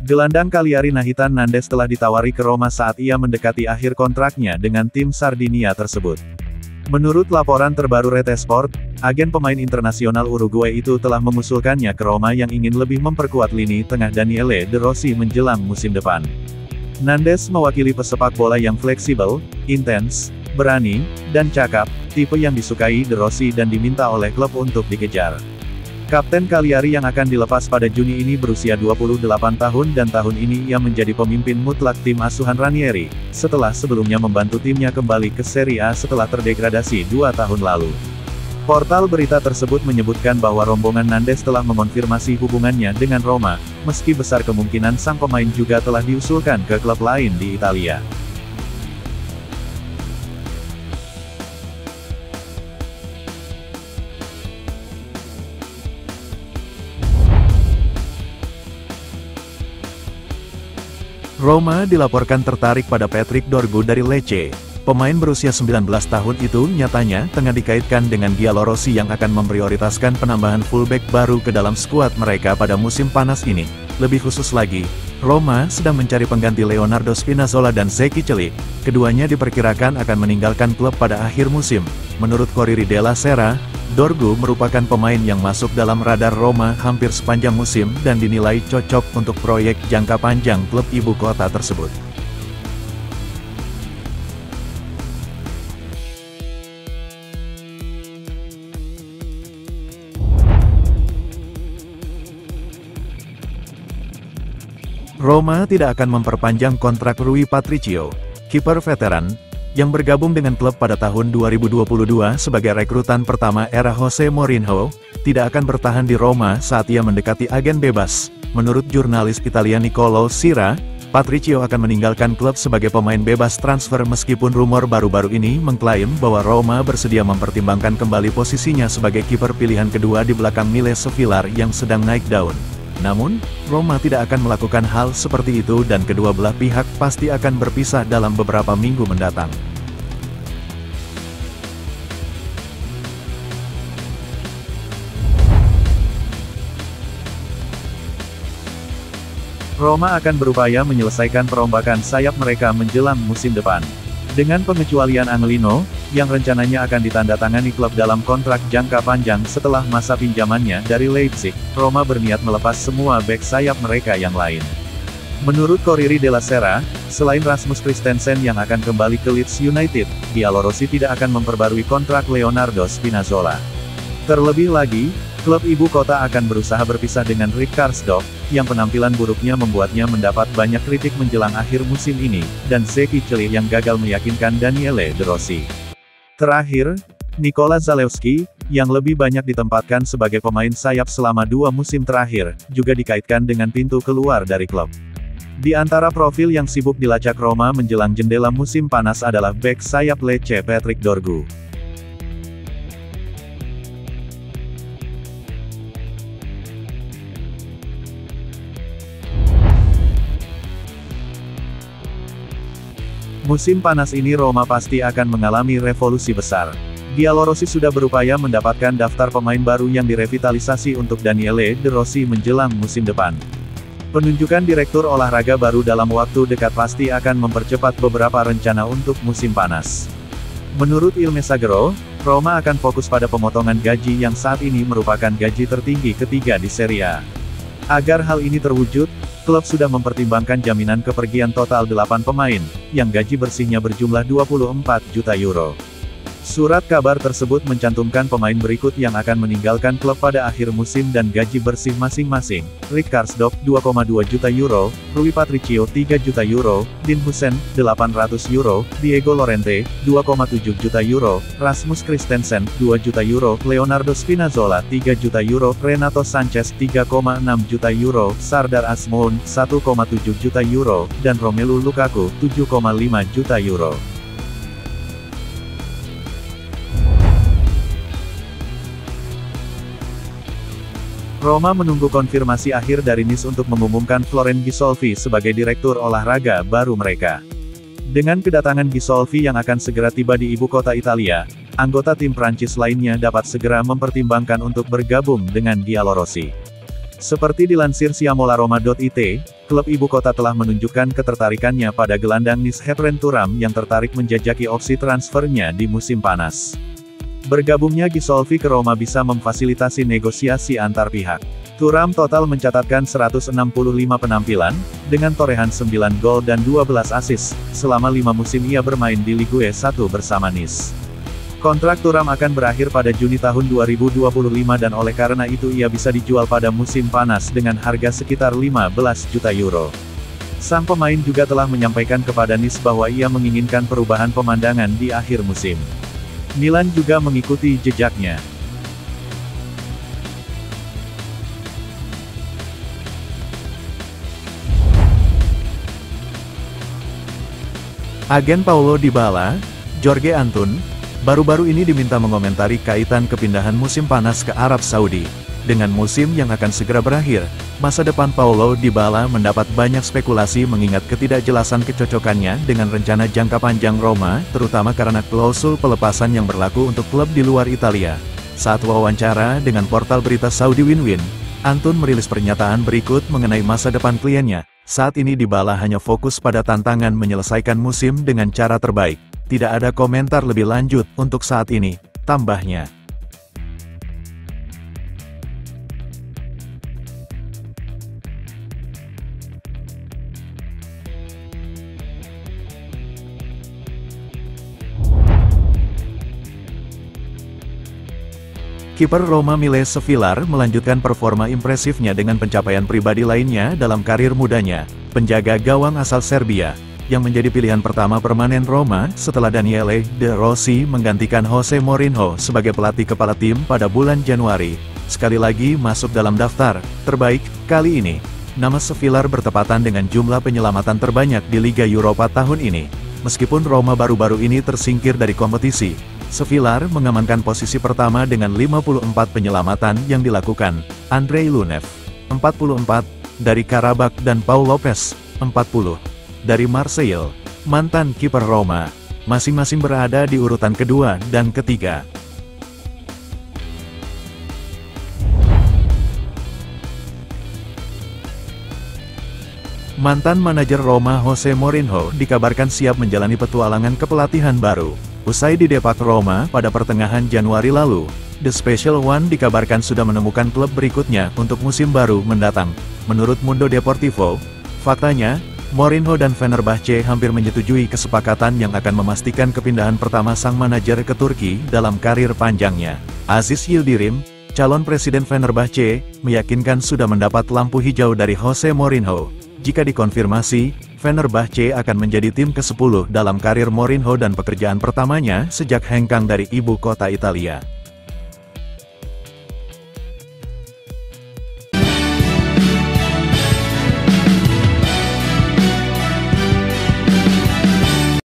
Gelandang Cagliari Nathan Nandez telah ditawari ke Roma saat ia mendekati akhir kontraknya dengan tim Sardinia tersebut. Menurut laporan terbaru Rete Sport, agen pemain internasional Uruguay itu telah mengusulkannya ke Roma yang ingin lebih memperkuat lini tengah Daniele De Rossi menjelang musim depan. Nandez mewakili pesepak bola yang fleksibel, intens, berani, dan cakap, tipe yang disukai De Rossi dan diminta oleh klub untuk dikejar. Kapten Cagliari yang akan dilepas pada Juni ini berusia 28 tahun dan tahun ini ia menjadi pemimpin mutlak tim asuhan Ranieri, setelah sebelumnya membantu timnya kembali ke Serie A setelah terdegradasi 2 tahun lalu. Portal berita tersebut menyebutkan bahwa rombongan Nandez telah mengonfirmasi hubungannya dengan Roma, meski besar kemungkinan sang pemain juga telah diusulkan ke klub lain di Italia. Roma dilaporkan tertarik pada Patrick Dorgu dari Lecce. Pemain berusia 19 tahun itu nyatanya tengah dikaitkan dengan Giallorossi yang akan memprioritaskan penambahan fullback baru ke dalam skuad mereka pada musim panas ini. Lebih khusus lagi, Roma sedang mencari pengganti Leonardo Spinazzola dan Zeki Celik. Keduanya diperkirakan akan meninggalkan klub pada akhir musim. Menurut Corriere della Sera, Dorgu merupakan pemain yang masuk dalam radar Roma hampir sepanjang musim dan dinilai cocok untuk proyek jangka panjang klub ibu kota tersebut. Roma tidak akan memperpanjang kontrak Rui Patricio, kiper veteran, yang bergabung dengan klub pada tahun 2022 sebagai rekrutan pertama era Jose Mourinho, tidak akan bertahan di Roma saat ia mendekati agen bebas. Menurut jurnalis Italia Niccolò Sira, Patricio akan meninggalkan klub sebagai pemain bebas transfer meskipun rumor baru-baru ini mengklaim bahwa Roma bersedia mempertimbangkan kembali posisinya sebagai kiper pilihan kedua di belakang Miles Sofilar yang sedang naik daun. Namun, Roma tidak akan melakukan hal seperti itu dan kedua belah pihak pasti akan berpisah dalam beberapa minggu mendatang. Roma akan berupaya menyelesaikan perombakan sayap mereka menjelang musim depan. Dengan pengecualian Angelino, yang rencananya akan ditandatangani klub dalam kontrak jangka panjang setelah masa pinjamannya dari Leipzig, Roma berniat melepas semua bek sayap mereka yang lain. Menurut Corriere della Sera, selain Rasmus Christensen yang akan kembali ke Leeds United, Giallorossi tidak akan memperbarui kontrak Leonardo Spinazzola. Terlebih lagi, klub ibu kota akan berusaha berpisah dengan Rick Karsdorp, yang penampilan buruknya membuatnya mendapat banyak kritik menjelang akhir musim ini, dan Zeki Celik yang gagal meyakinkan Daniele De Rossi. Terakhir, Nikola Zalewski, yang lebih banyak ditempatkan sebagai pemain sayap selama 2 musim terakhir, juga dikaitkan dengan pintu keluar dari klub. Di antara profil yang sibuk dilacak Roma menjelang jendela musim panas adalah bek sayap Lecce Patrick Dorgu. Musim panas ini Roma pasti akan mengalami revolusi besar. Giallorossi sudah berupaya mendapatkan daftar pemain baru yang direvitalisasi untuk Daniele De Rossi menjelang musim depan. Penunjukan direktur olahraga baru dalam waktu dekat pasti akan mempercepat beberapa rencana untuk musim panas. Menurut Il Messaggero, Roma akan fokus pada pemotongan gaji yang saat ini merupakan gaji tertinggi ketiga di Serie A. Agar hal ini terwujud, klub sudah mempertimbangkan jaminan kepergian total 8 pemain, yang gaji bersihnya berjumlah 24 juta euro. Surat kabar tersebut mencantumkan pemain berikut yang akan meninggalkan klub pada akhir musim dan gaji bersih masing-masing: Rick Karsdorp 2,2 juta euro, Rui Patricio 3 juta euro, Dean Huijsen 800 euro, Diego Llorente 2,7 juta euro, Rasmus Christensen 2 juta euro, Leonardo Spinazzola 3 juta euro, Renato Sanchez 3,6 juta euro, Sardar Azmoun 1,7 juta euro, dan Romelu Lukaku 7,5 juta euro. Roma menunggu konfirmasi akhir dari Nice untuk mengumumkan Florent Gisolfi sebagai direktur olahraga baru mereka. Dengan kedatangan Gisolfi yang akan segera tiba di ibu kota Italia, anggota tim Prancis lainnya dapat segera mempertimbangkan untuk bergabung dengan Giallorossi. Seperti dilansir siamolaroma.it, klub ibu kota telah menunjukkan ketertarikannya pada gelandang Nice Hadran Thuram yang tertarik menjajaki opsi transfernya di musim panas. Bergabungnya Ghisolfi ke Roma bisa memfasilitasi negosiasi antar pihak. Thuram total mencatatkan 165 penampilan, dengan torehan 9 gol dan 12 assist, selama 5 musim ia bermain di Ligue 1 bersama Nice. Kontrak Thuram akan berakhir pada Juni tahun 2025 dan oleh karena itu ia bisa dijual pada musim panas dengan harga sekitar 15 juta euro. Sang pemain juga telah menyampaikan kepada Nice bahwa ia menginginkan perubahan pemandangan di akhir musim. Milan juga mengikuti jejaknya. Agen Paulo Dybala, Jorge Antun, baru-baru ini diminta mengomentari kaitan kepindahan musim panas ke Arab Saudi. Dengan musim yang akan segera berakhir, masa depan Paulo Dybala mendapat banyak spekulasi mengingat ketidakjelasan kecocokannya dengan rencana jangka panjang Roma, terutama karena klausul pelepasan yang berlaku untuk klub di luar Italia. Saat wawancara dengan portal berita Saudi Win-Win, Antun merilis pernyataan berikut mengenai masa depan kliennya. Saat ini Dybala hanya fokus pada tantangan menyelesaikan musim dengan cara terbaik. Tidak ada komentar lebih lanjut untuk saat ini, tambahnya. Kiper Roma Miles Sevillar melanjutkan performa impresifnya dengan pencapaian pribadi lainnya dalam karir mudanya. Penjaga gawang asal Serbia, yang menjadi pilihan pertama permanen Roma setelah Daniele De Rossi menggantikan Jose Mourinho sebagai pelatih kepala tim pada bulan Januari, sekali lagi masuk dalam daftar terbaik. Kali ini, nama Sevillar bertepatan dengan jumlah penyelamatan terbanyak di Liga Eropa tahun ini. Meskipun Roma baru-baru ini tersingkir dari kompetisi, Sevillar mengamankan posisi pertama dengan 54 penyelamatan yang dilakukan. Andrei Lunev, 44, dari Karabakh dan Paul Lopez, 40. Dari Marseille, mantan kiper Roma, masing-masing berada di urutan kedua dan ketiga. Mantan manajer Roma Jose Mourinho dikabarkan siap menjalani petualangan kepelatihan baru. Usai didepak Roma pada pertengahan Januari lalu, The Special One dikabarkan sudah menemukan klub berikutnya untuk musim baru mendatang. Menurut Mundo Deportivo, faktanya, Mourinho dan Fenerbahce hampir menyetujui kesepakatan yang akan memastikan kepindahan pertama sang manajer ke Turki dalam karir panjangnya. Aziz Yildirim, calon presiden Fenerbahce, meyakinkan sudah mendapat lampu hijau dari Jose Mourinho. Jika dikonfirmasi, Fenerbahce akan menjadi tim ke-10 dalam karir Mourinho dan pekerjaan pertamanya sejak hengkang dari ibu kota Italia.